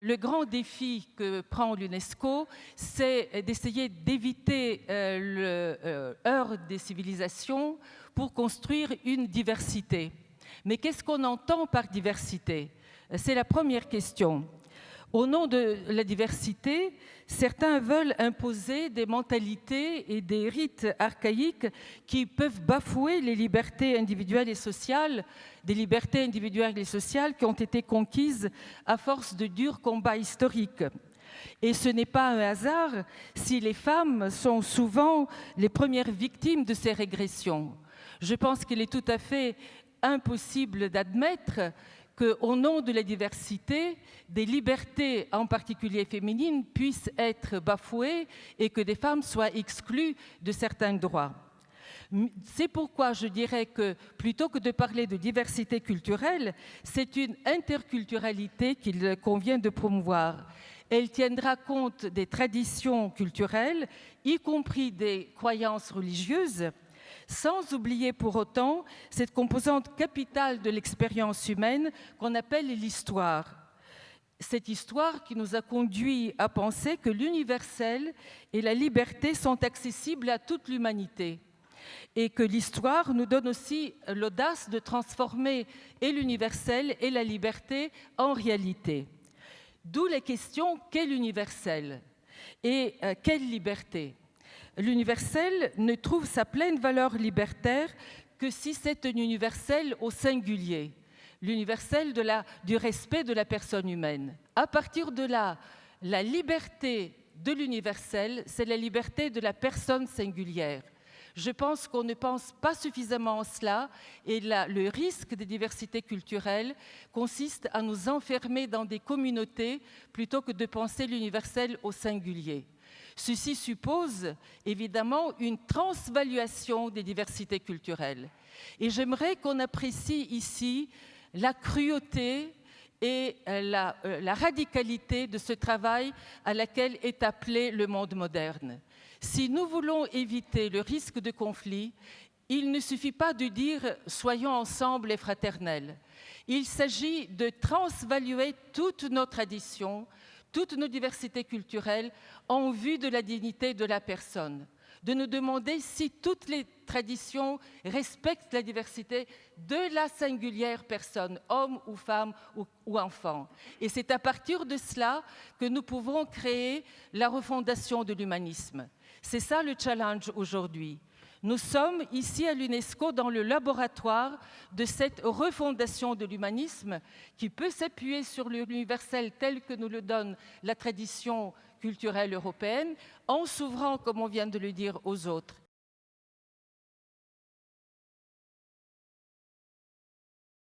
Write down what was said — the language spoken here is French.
Le grand défi que prend l'UNESCO, c'est d'essayer d'éviter le heurt des civilisations pour construire une diversité. Mais qu'est-ce qu'on entend par diversité? C'est la première question. Au nom de la diversité, certains veulent imposer des mentalités et des rites archaïques qui peuvent bafouer les libertés individuelles et sociales, des libertés individuelles et sociales qui ont été conquises à force de durs combats historiques. Et ce n'est pas un hasard si les femmes sont souvent les premières victimes de ces régressions. Je pense qu'il est tout à fait impossible d'admettre qu'au nom de la diversité, des libertés, en particulier féminines, puissent être bafouées et que des femmes soient exclues de certains droits. C'est pourquoi je dirais que, plutôt que de parler de diversité culturelle, c'est une interculturalité qu'il convient de promouvoir. Elle tiendra compte des traditions culturelles, y compris des croyances religieuses, sans oublier pour autant cette composante capitale de l'expérience humaine qu'on appelle l'histoire. Cette histoire qui nous a conduit à penser que l'universel et la liberté sont accessibles à toute l'humanité et que l'histoire nous donne aussi l'audace de transformer et l'universel et la liberté en réalité. D'où la question, quel universel et quelle liberté? L'universel ne trouve sa pleine valeur libertaire que si c'est un universel au singulier, l'universel du respect de la personne humaine. À partir de là, la liberté de l'universel, c'est la liberté de la personne singulière. Je pense qu'on ne pense pas suffisamment en cela et le risque des diversités culturelles consiste à nous enfermer dans des communautés plutôt que de penser l'universel au singulier. Ceci suppose évidemment une transvaluation des diversités culturelles. Et j'aimerais qu'on apprécie ici la cruauté et la radicalité de ce travail à laquelle est appelé le monde moderne. Si nous voulons éviter le risque de conflit, il ne suffit pas de dire « soyons ensemble et fraternels ». Il s'agit de transvaluer toutes nos traditions, toutes nos diversités culturelles en vue de la dignité de la personne, de nous demander si toutes les traditions respectent la diversité de la singulière personne, homme ou femme ou enfant. Et c'est à partir de cela que nous pouvons créer la refondation de l'humanisme. C'est ça le challenge aujourd'hui. Nous sommes ici à l'UNESCO dans le laboratoire de cette refondation de l'humanisme qui peut s'appuyer sur l'universel tel que nous le donne la tradition culturelle européenne en s'ouvrant, comme on vient de le dire, aux autres.